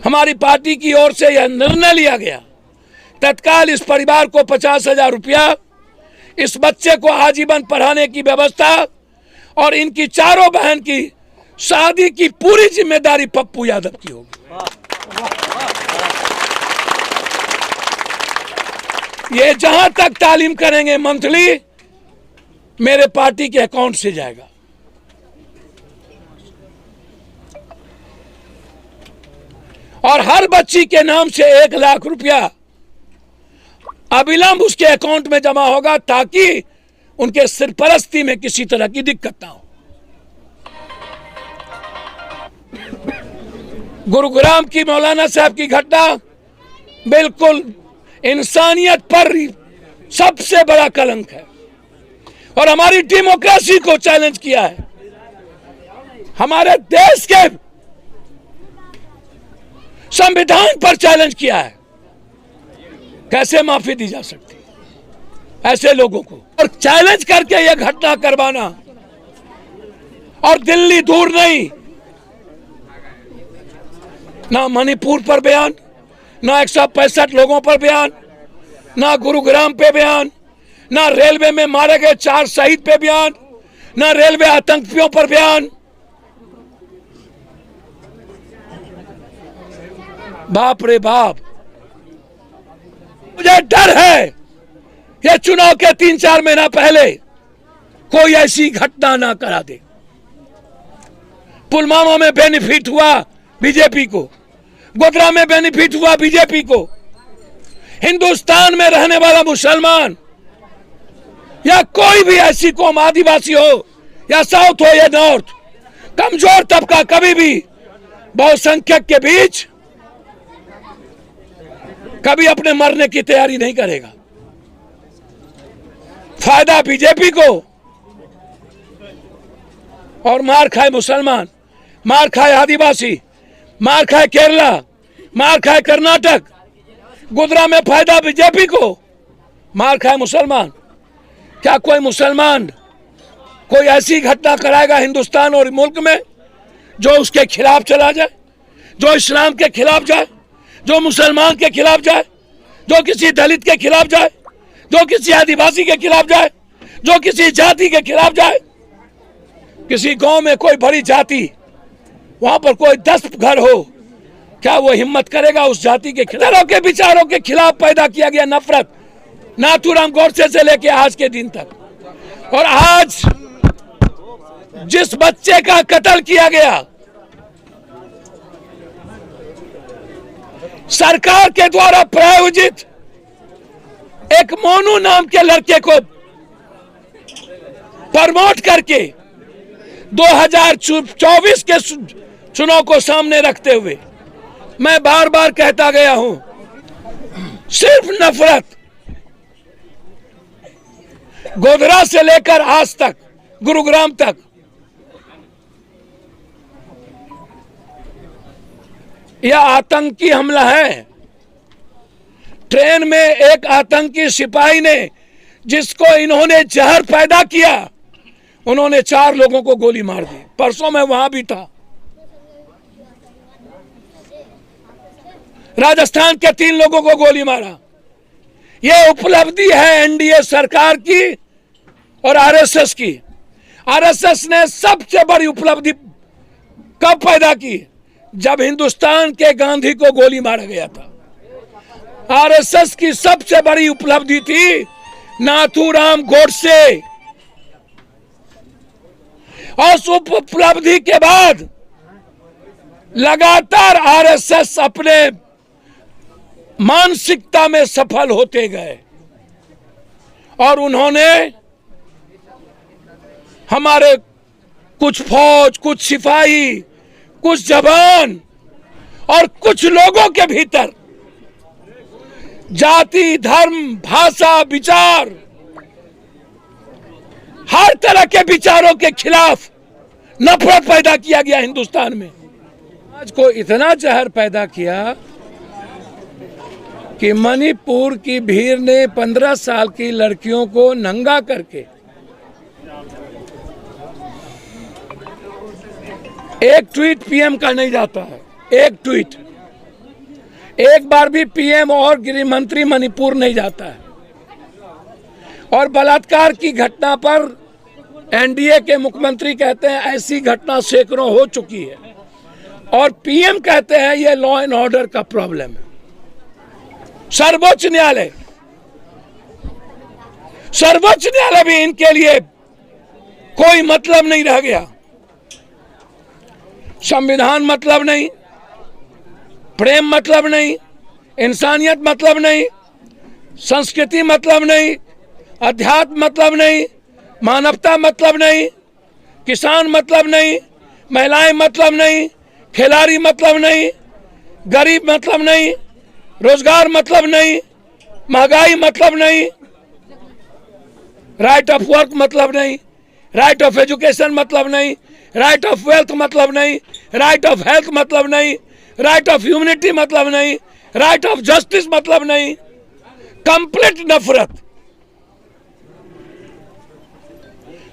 हमारी पार्टी की ओर से यह निर्णय लिया गया, तत्काल इस परिवार को 50,000 रुपया, इस बच्चे को आजीवन पढ़ाने की व्यवस्था और इनकी चारों बहन की शादी की पूरी जिम्मेदारी पप्पू यादव की होगी। ये जहां तक तालीम करेंगे मंथली, मेरे पार्टी के अकाउंट से जाएगा। और हर बच्ची के नाम से 1 लाख रुपया अविलंब उसके अकाउंट में जमा होगा, ताकि उनके सरपरस्ती में किसी तरह की दिक्कत ना हो। गुरुग्राम की मौलाना साहब की घटना बिल्कुल इंसानियत पर सबसे बड़ा कलंक है और हमारी डेमोक्रेसी को चैलेंज किया है, हमारे देश के संविधान पर चैलेंज किया है। कैसे माफी दी जा सकती ऐसे लोगों को? और चैलेंज करके यह घटना करवाना, और दिल्ली दूर नहीं, ना मणिपुर पर बयान, ना 165 लोगों पर बयान, ना गुरुग्राम पे बयान, ना रेलवे में मारे गए 4 शहीद पे बयान, ना रेलवे आतंकियों पर बयान। बाप रे बाप, मुझे डर है ये चुनाव के 3-4 महीना पहले कोई ऐसी घटना ना करा दे। पुलवामा में बेनिफिट हुआ बीजेपी को, गोधरा में बेनिफिट हुआ बीजेपी को। हिंदुस्तान में रहने वाला मुसलमान या कोई भी ऐसी कौम, आदिवासी हो या साउथ हो या नॉर्थ, कमजोर तबका कभी भी बहुसंख्यक के बीच कभी अपने मरने की तैयारी नहीं करेगा। फायदा बीजेपी को, और मार खाए मुसलमान, मार खाए आदिवासी, मार खाए केरला, मार खाए कर्नाटक। गुजरात में फायदा बीजेपी को, मार खाए मुसलमान। क्या कोई मुसलमान कोई ऐसी घटना कराएगा हिंदुस्तान और मुल्क में जो उसके खिलाफ चला जाए, जो इस्लाम के खिलाफ जाए, जो मुसलमान के खिलाफ जाए, जो किसी दलित के खिलाफ जाए, जो किसी आदिवासी के खिलाफ जाए, जो किसी जाति के खिलाफ जाए? किसी गांव में कोई बड़ी जाति, वहां पर कोई 10 घर हो, क्या वो हिम्मत करेगा उस जाति के खिलाफ? के विचारों के खिलाफ पैदा किया गया नफरत, नाथूराम गोडसे से लेके आज के दिन तक। और आज जिस बच्चे का कत्ल किया गया, सरकार के द्वारा प्रायोजित एक मोनू नाम के लड़के को प्रमोट करके 2024 के चुनाव को सामने रखते हुए मैं बार बार कहता गया हूं, सिर्फ नफरत, गोधरा से लेकर आज तक, गुरुग्राम तक, यह आतंकी हमला है। ट्रेन में एक आतंकी सिपाही ने, जिसको इन्होंने जहर पैदा किया, उन्होंने 4 लोगों को गोली मार दी। परसों मैं वहां भी था। राजस्थान के 3 लोगों को गोली मारा। यह उपलब्धि है एनडीए सरकार की और आरएसएस की। आरएसएस ने सबसे बड़ी उपलब्धि कब पैदा की? जब हिंदुस्तान के गांधी को गोली मारा गया था। आरएसएस की सबसे बड़ी उपलब्धि थी नाथूराम गोडसे। और उस उपलब्धि के बाद लगातार आरएसएस अपने मानसिकता में सफल होते गए और उन्होंने हमारे कुछ फौज, कुछ सिपाही, कुछ जवान और कुछ लोगों के भीतर जाति, धर्म, भाषा, विचार, हर तरह के विचारों के खिलाफ नफरत पैदा किया गया हिंदुस्तान में। आज को इतना जहर पैदा किया कि मणिपुर की भीड़ ने 15 साल की लड़कियों को नंगा करके एक ट्वीट पीएम का नहीं जाता है, एक ट्वीट एक बार भी पीएम और गृह मंत्री मणिपुर नहीं जाता है। और बलात्कार की घटना पर एनडीए के मुख्यमंत्री कहते हैं ऐसी घटना सैकड़ों हो चुकी है, और पीएम कहते हैं ये लॉ एंड ऑर्डर का प्रॉब्लम है। सर्वोच्च न्यायालय भी इनके लिए कोई मतलब नहीं रह गया। संविधान मतलब नहीं, प्रेम मतलब नहीं, इंसानियत मतलब नहीं, संस्कृति मतलब नहीं, अध्यात्म मतलब नहीं, मानवता मतलब नहीं, किसान मतलब नहीं, महिलाएं मतलब नहीं, खिलाड़ी मतलब नहीं, गरीब मतलब नहीं, रोजगार मतलब नहीं, महंगाई मतलब नहीं, राइट ऑफ वर्क मतलब नहीं, राइट ऑफ एजुकेशन मतलब नहीं, राइट ऑफ वेल्थ मतलब नहीं, राइट ऑफ हेल्थ मतलब नहीं, राइट ऑफ ह्यूमनिटी मतलब नहीं, राइट ऑफ जस्टिस मतलब नहीं। कंप्लीट नफरत,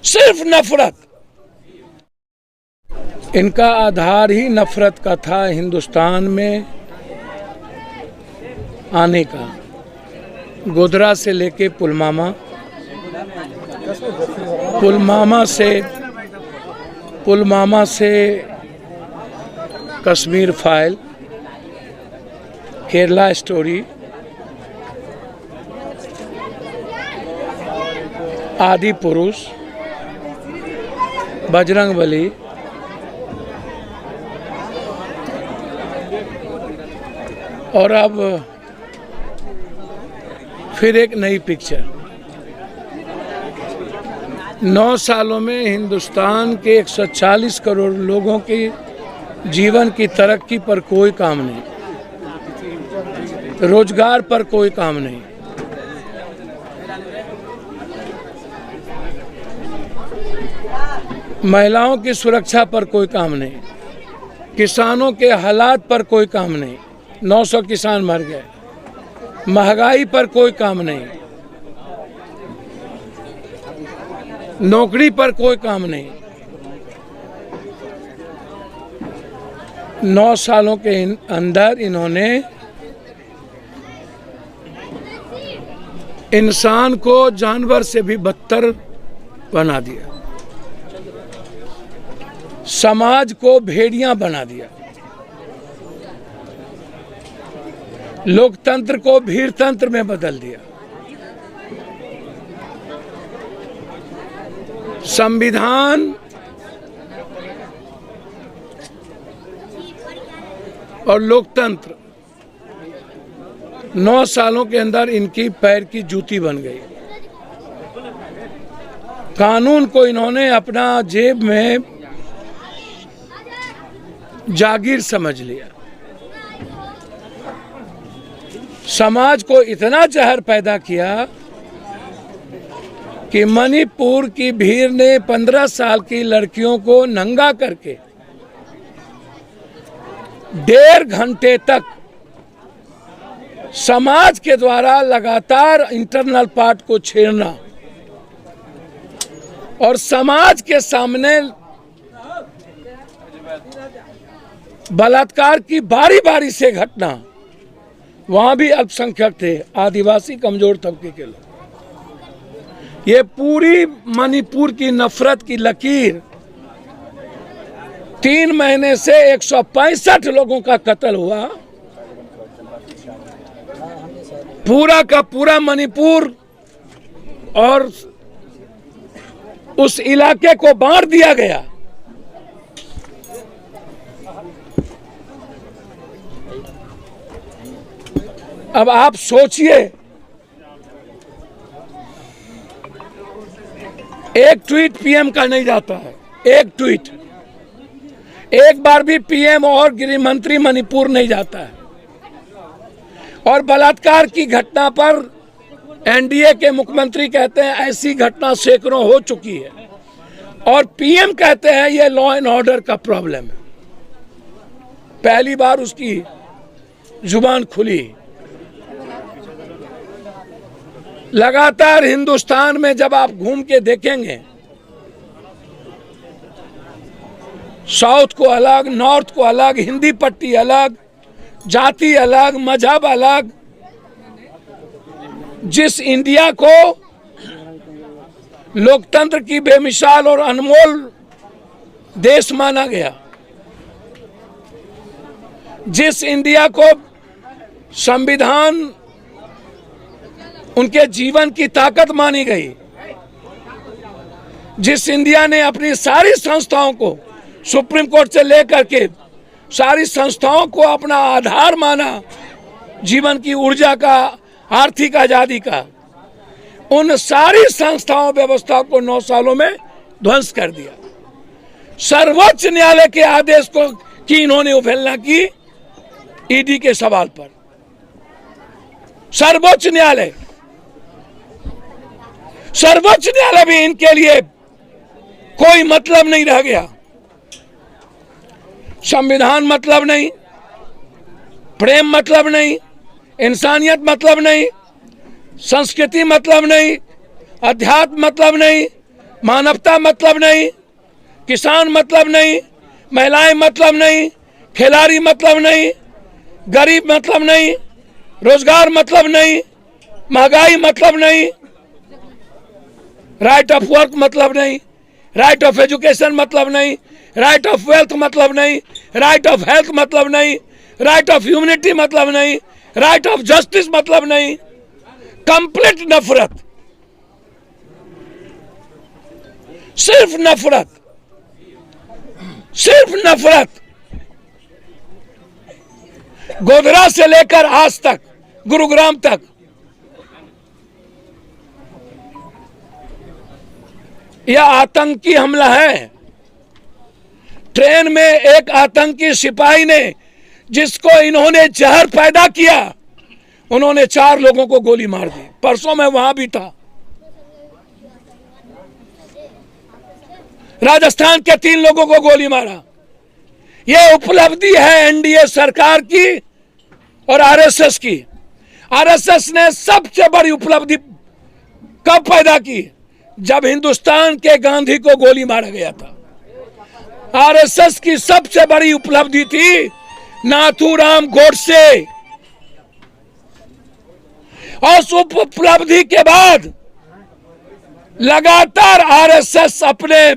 सिर्फ नफरत। इनका आधार ही नफरत का था हिंदुस्तान में आने का। गोधरा से लेके पुलवामा से कश्मीर फाइल, केरला स्टोरी, आदि पुरुष, बजरंगबली, और अब फिर एक नई पिक्चर। 9 सालों में हिंदुस्तान के 140 करोड़ लोगों की जीवन की तरक्की पर कोई काम नहीं, रोजगार पर कोई काम नहीं, महिलाओं की सुरक्षा पर कोई काम नहीं, किसानों के हालात पर कोई काम नहीं, 900 किसान मर गए, महंगाई पर कोई काम नहीं, नौकरी पर कोई काम नहीं। 9 सालों के अंदर इन्होंने इंसान को जानवर से भी बदतर बना दिया, समाज को भेड़िया बना दिया, लोकतंत्र को भीड़तंत्र में बदल दिया, संविधान और लोकतंत्र 9 सालों के अंदर इनकी पैर की जूती बन गई। कानून को इन्होंने अपना जेब में जागीर समझ लिया। समाज को इतना जहर पैदा किया कि मणिपुर की भीड़ ने 15 साल की लड़कियों को नंगा करके 1.5 घंटे तक समाज के द्वारा लगातार इंटरनल पार्ट को छेड़ना और समाज के सामने बलात्कार की बारी बारी से घटना। वहां भी अल्पसंख्यक थे, आदिवासी कमजोर तबके के लोग। ये पूरी मणिपुर की नफरत की लकीर 3 महीने से 165 लोगों का कत्ल हुआ। पूरा का पूरा मणिपुर और उस इलाके को बांट दिया गया। अब आप सोचिए, एक ट्वीट पीएम का नहीं जाता है, एक ट्वीट। एक बार भी पीएम और गृह मंत्री मणिपुर नहीं जाता है। और बलात्कार की घटना पर एनडीए के मुख्यमंत्री कहते हैं ऐसी घटना सैकड़ों हो चुकी है, और पीएम कहते हैं ये लॉ एंड ऑर्डर का प्रॉब्लम है। पहली बार उसकी जुबान खुली। लगातार हिंदुस्तान में जब आप घूम के देखेंगे, साउथ को अलग, नॉर्थ को अलग, हिंदी पट्टी अलग, जाति अलग, मजहब अलग, जिस इंडिया को लोकतंत्र की बेमिसाल और अनमोल देश माना गया, जिस इंडिया को संविधान उनके जीवन की ताकत मानी गई, जिस इंडिया ने अपनी सारी संस्थाओं को सुप्रीम कोर्ट से लेकर के सारी संस्थाओं को अपना आधार माना, जीवन की ऊर्जा का, आर्थिक आजादी का, उन सारी संस्थाओं व्यवस्था को 9 सालों में ध्वंस कर दिया। सर्वोच्च न्यायालय के आदेश को की इन्होंने अवहेलना की ईडी के सवाल पर। सर्वोच्च न्यायालय भी इनके लिए कोई मतलब नहीं रह गया। संविधान मतलब नहीं, प्रेम मतलब नहीं, इंसानियत मतलब नहीं, संस्कृति मतलब नहीं, अध्यात्म मतलब नहीं, मानवता मतलब नहीं, किसान मतलब नहीं, महिलाएं मतलब नहीं, खिलाड़ी मतलब नहीं, गरीब मतलब नहीं, रोजगार मतलब नहीं, महंगाई मतलब नहीं, राइट ऑफ वर्क मतलब नहीं, राइट ऑफ एजुकेशन मतलब नहीं, राइट ऑफ वेल्थ मतलब नहीं, राइट ऑफ हेल्थ मतलब नहीं, राइट ऑफ ह्यूमनिटी मतलब नहीं, राइट ऑफ जस्टिस मतलब नहीं। कंप्लीट नफरत, सिर्फ नफरत, सिर्फ नफरत। गोधरा से लेकर आज तक, गुरुग्राम तक, यह आतंकी हमला है। ट्रेन में एक आतंकी सिपाही ने, जिसको इन्होंने जहर पैदा किया, उन्होंने 4 लोगों को गोली मार दी। परसों मैं वहां भी था। राजस्थान के 3 लोगों को गोली मारा। यह उपलब्धि है एनडीए सरकार की और आरएसएस की। आरएसएस ने सबसे बड़ी उपलब्धि कब पैदा की? जब हिंदुस्तान के गांधी को गोली मारा गया था। आरएसएस की सबसे बड़ी उपलब्धि थी नाथूराम गोडसे। और उस उपलब्धि के बाद लगातार आरएसएस अपने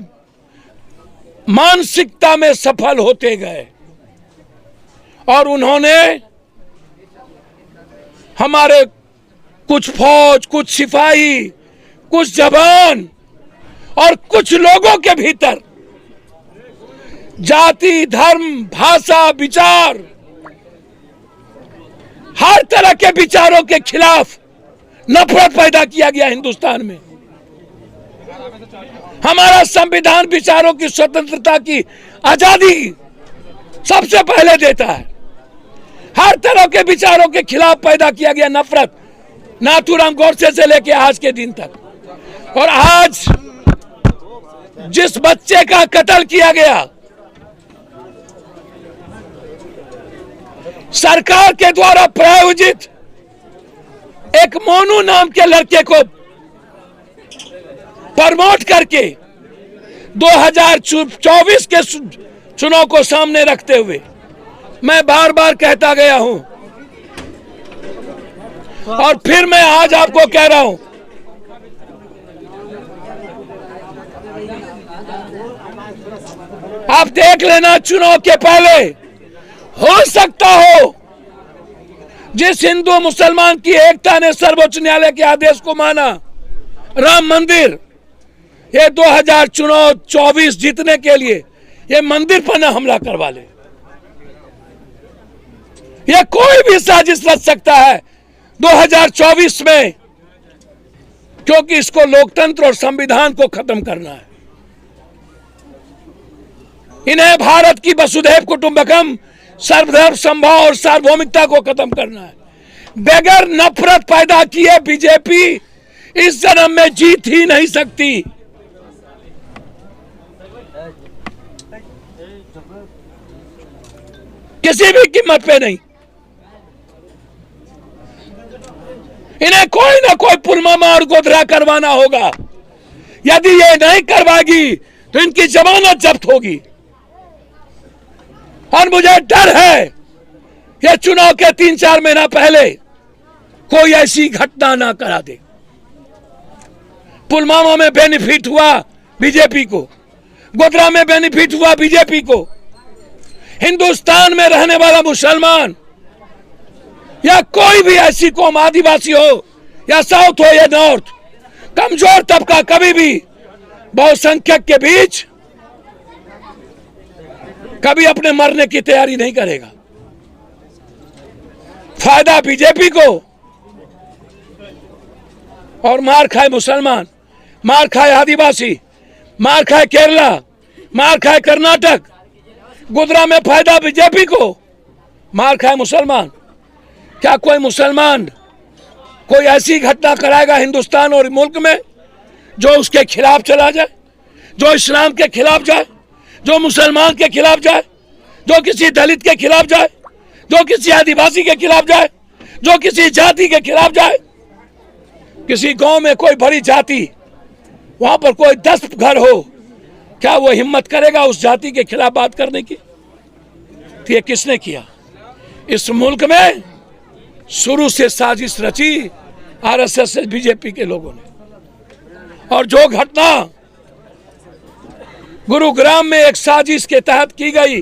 मानसिकता में सफल होते गए और उन्होंने हमारे कुछ फौज, कुछ सिपाही, कुछ जवान और कुछ लोगों के भीतर जाति, धर्म, भाषा, विचार, हर तरह के विचारों के खिलाफ नफरत पैदा किया गया हिंदुस्तान में। हमारा संविधान विचारों की स्वतंत्रता की आजादी सबसे पहले देता है। हर तरह के विचारों के खिलाफ पैदा किया गया नफरत, नाथूराम गोडसे से लेकर आज के दिन तक। और आज जिस बच्चे का कत्ल किया गया, सरकार के द्वारा प्रायोजित एक मोनू नाम के लड़के को प्रमोट करके 2024 के चुनाव को सामने रखते हुए मैं बार बार कहता गया हूं और फिर मैं आज आपको कह रहा हूं, आप देख लेना चुनाव के पहले हो सकता हो जिस हिंदू मुसलमान की एकता ने सर्वोच्च न्यायालय के आदेश को माना, राम मंदिर, ये 2024 जीतने के लिए ये मंदिर पर न हमला करवा ले। ये कोई भी साजिश रच सकता है 2024 में, क्योंकि इसको लोकतंत्र और संविधान को खत्म करना है। इन्हें भारत की वसुधैव कुटुंबकम, सर्वधर्म समभाव और सार्वभौमिकता को खत्म करना है। बगैर नफरत पैदा किए बीजेपी इस जन्म में जीत ही नहीं सकती। किसी भी कीमत पे नहीं। इन्हें कोई ना कोई पुलवामा और गोधरा करवाना होगा। यदि ये नहीं करवाएगी तो इनकी जमानत जब्त होगी। और मुझे डर है ये चुनाव के 3-4 महीना पहले कोई ऐसी घटना ना करा दे। पुलवामा में बेनिफिट हुआ बीजेपी को, गोधरा में बेनिफिट हुआ बीजेपी को। हिंदुस्तान में रहने वाला मुसलमान या कोई भी ऐसी कौम, आदिवासी हो या साउथ हो या नॉर्थ, कमजोर तबका कभी भी बहुसंख्यक के बीच कभी अपने मरने की तैयारी नहीं करेगा। फायदा बीजेपी को, और मार खाए मुसलमान, मार खाए आदिवासी, मार खाए केरला, मार खाए कर्नाटक, गुजरात में फायदा बीजेपी को, मार खाए मुसलमान। क्या कोई मुसलमान कोई ऐसी घटना कराएगा हिंदुस्तान और मुल्क में जो उसके खिलाफ चला जाए, जो इस्लाम के खिलाफ जाए, जो मुसलमान के खिलाफ जाए, जो किसी दलित के खिलाफ जाए, जो किसी आदिवासी के खिलाफ जाए, जो किसी जाति के खिलाफ जाए? किसी गांव में कोई बड़ी जाति, वहां पर कोई 10 घर हो, क्या वो हिम्मत करेगा उस जाति के खिलाफ बात करने की? तो ये किसने किया? इस मुल्क में शुरू से साजिश रची आरएसएस से बीजेपी के लोगों ने। और जो घटना गुरुग्राम में एक साजिश के तहत की गई,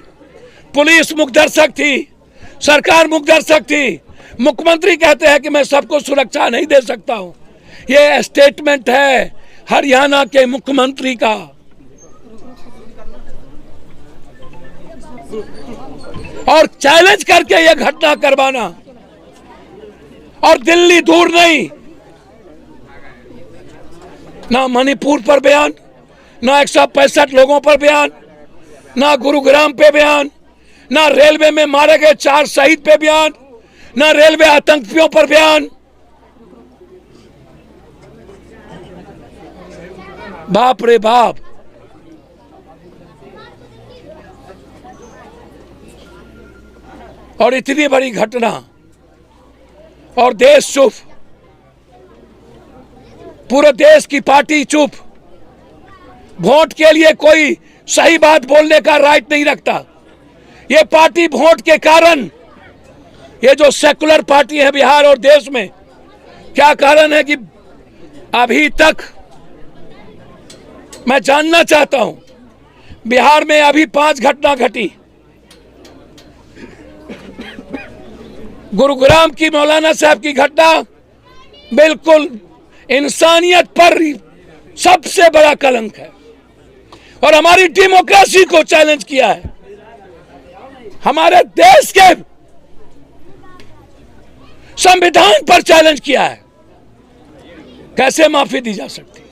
पुलिस मुखदर्शक थी, सरकार मुखदर्शक थी, मुख्यमंत्री कहते हैं कि मैं सबको सुरक्षा नहीं दे सकता हूं। यह स्टेटमेंट है हरियाणा के मुख्यमंत्री का। और चैलेंज करके यह घटना करवाना, और दिल्ली दूर नहीं, ना मणिपुर पर बयान, ना 165 लोगों पर बयान, ना गुरुग्राम पे बयान, ना रेलवे में मारे गए 4 शहीद पे बयान, ना रेलवे आतंकियों पर बयान। बाप रे बाप। और इतनी बड़ी घटना और देश चुप, पूरे देश की पार्टी चुप। वोट के लिए कोई सही बात बोलने का राइट नहीं रखता। ये पार्टी वोट के कारण, ये जो सेकुलर पार्टी है बिहार और देश में, क्या कारण है कि अभी तक, मैं जानना चाहता हूं, बिहार में अभी 5 घटना घटी। गुरुग्राम की मौलाना साहब की घटना बिल्कुल इंसानियत पर सबसे बड़ा कलंक है और हमारी डेमोक्रेसी को चैलेंज किया है, हमारे देश के संविधान पर चैलेंज किया है। कैसे माफी दी जा सकती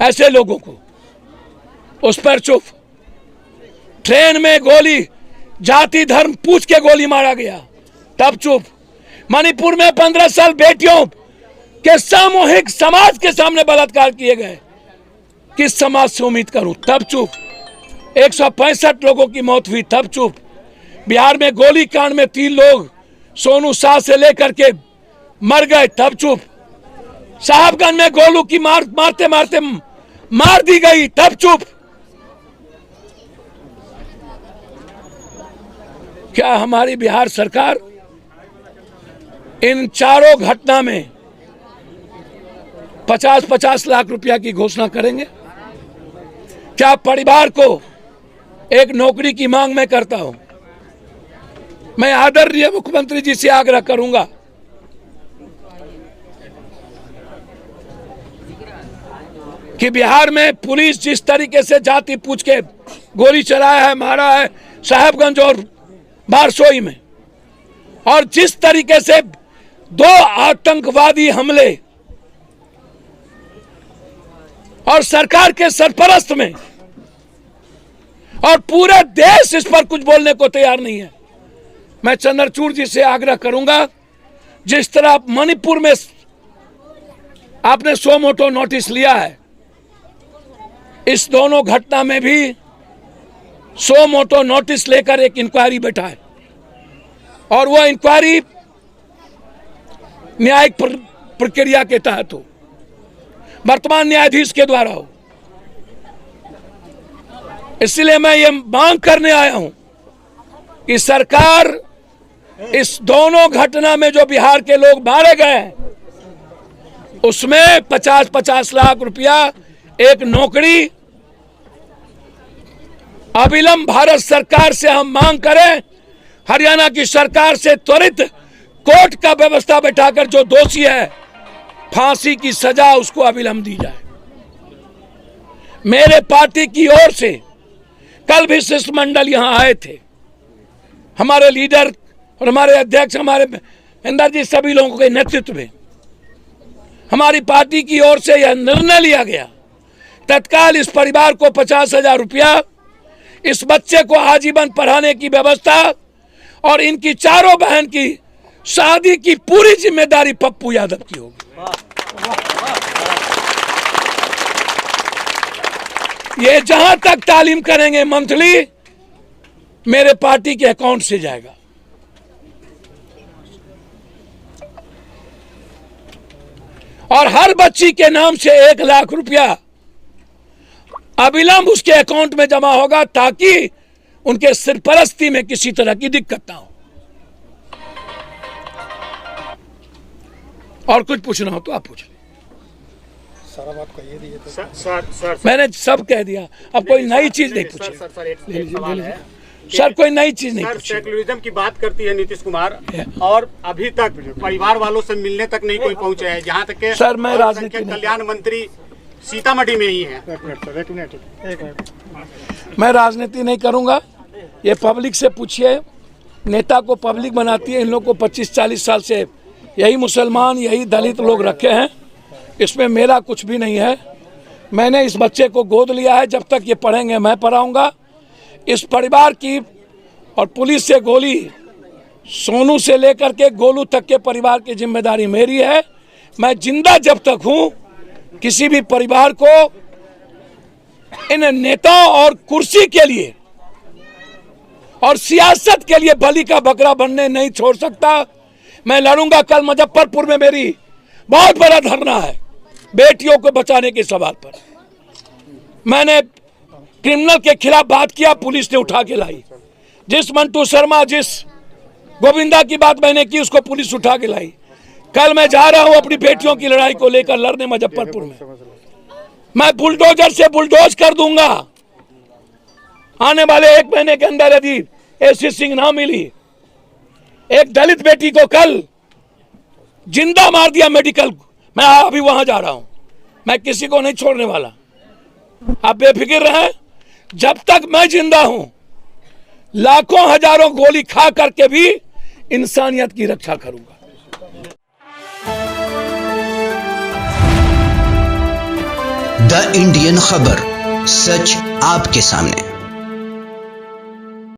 ऐसे लोगों को? उस पर चुप। ट्रेन में गोली, जाति धर्म पूछ के गोली मारा गया, तब चुप। मणिपुर में 15 साल बेटियों के सामूहिक समाज के सामने बलात्कार किए गए, किस समाज से उम्मीद करूं? तब चुप। 165 लोगों की मौत हुई, तब चुप। बिहार में गोली कांड में 3 लोग सोनू शाह से लेकर के मर गए, तब चुप। साहबगंज में गोलू की मारते मारते मार दी गई, तब चुप। क्या हमारी बिहार सरकार इन चारों घटना में 50-50 लाख रुपया की घोषणा करेंगे? क्या परिवार को एक नौकरी की मांग मैं करता हूं। मैं आदरणीय मुख्यमंत्री जी से आग्रह करूंगा, कि बिहार में पुलिस जिस तरीके से जाति पूछ के गोली चलाया है, मारा है साहेबगंज और बारसोई में, और जिस तरीके से 2 आतंकवादी हमले और सरकार के सरपरस्त में, और पूरा देश इस पर कुछ बोलने को तैयार नहीं है। मैं चंद्रचूड़ जी से आग्रह करूंगा, जिस तरह मणिपुर में आपने सो मोटो नोटिस लिया है, इस दोनों घटना में भी सो मोटो नोटिस लेकर एक इंक्वायरी बैठाए, और वह इंक्वायरी न्यायिक प्रक्रिया के तहत हो, वर्तमान न्यायाधीश के द्वारा हो। इसलिए मैं ये मांग करने आया हूं कि सरकार इस दोनों घटना में जो बिहार के लोग मारे गए उसमें 50-50 लाख रुपया एक नौकरी अविलंब भारत सरकार से हम मांग करें, हरियाणा की सरकार से त्वरित कोर्ट का व्यवस्था बैठाकर जो दोषी है फांसी की सजा उसको अविलंब दी जाए। मेरे पार्टी की ओर से कल भी शिष्टमंडल यहां आए थे, हमारे लीडर और हमारे अध्यक्ष हमारे इंदर जी सभी लोगों के नेतृत्व में हमारी पार्टी की ओर से यह निर्णय लिया गया, तत्काल इस परिवार को 50,000 रुपया, इस बच्चे को आजीवन पढ़ाने की व्यवस्था और इनकी चारों बहन की शादी की पूरी जिम्मेदारी पप्पू यादव की होगी। ये जहां तक तालीम करेंगे मंथली मेरे पार्टी के अकाउंट से जाएगा। और हर बच्ची के नाम से 1 लाख रुपया अविलंब उसके अकाउंट में जमा होगा ताकि उनके सरपरस्ती में किसी तरह की दिक्कत ना हो। और कुछ पूछना हो तो आप पूछ लें। सारा बात कहिए दिए तो सर मैंने सब कह दिया, अब कोई नई चीज नहीं पूछी। एक सवाल है सर कोई नई चीज नहीं सर, पूछी। सेकुलरिज्म की बात करती है नीतीश कुमार और अभी तक परिवार वालों से मिलने तक नहीं कोई पहुंचा है, जहां तक के सर, मैं राजनीति नहीं- कल्याण मंत्री सीतामढ़ी में ही है। एक मिनट मैं राजनीति नहीं करूंगा, ये पब्लिक से पूछिए। नेता को पब्लिक बनाती है, इन लोग को 25-40 साल से यही मुसलमान यही दलित लोग रखे हैं, इसमें मेरा कुछ भी नहीं है। मैंने इस बच्चे को गोद लिया है, जब तक ये पढ़ेंगे मैं पढ़ाऊंगा। इस परिवार की और पुलिस से गोली, सोनू से लेकर के गोलू तक के परिवार की जिम्मेदारी मेरी है। मैं जिंदा जब तक हूं किसी भी परिवार को इन नेताओं और कुर्सी के लिए और सियासत के लिए बलि का बकरा बनने नहीं छोड़ सकता। मैं लड़ूंगा। कल मुजफ्फरपुर में मेरी बहुत बड़ा धरना है बेटियों को बचाने के सवाल पर। मैंने क्रिमिनल के खिलाफ बात किया, पुलिस ने उठा के लाई। जिस मंटू शर्मा जिस गोविंदा की बात मैंने की उसको पुलिस उठा के लाई। कल मैं जा रहा हूं अपनी बेटियों की लड़ाई को लेकर लड़ने मुजफ्फरपुर में। मैं बुलडोजर से बुलडोज कर दूंगा। आने वाले 1 महीने के अंदर यदि एसी सिंह ना मिली, एक दलित बेटी को कल जिंदा मार दिया मेडिकल, मैं अभी वहां जा रहा हूं। मैं किसी को नहीं छोड़ने वाला, आप बेफिक्र रहें। जब तक मैं जिंदा हूं लाखों हजारों गोली खा करके भी इंसानियत की रक्षा करूंगा। द इंडियन खबर, सच आपके सामने।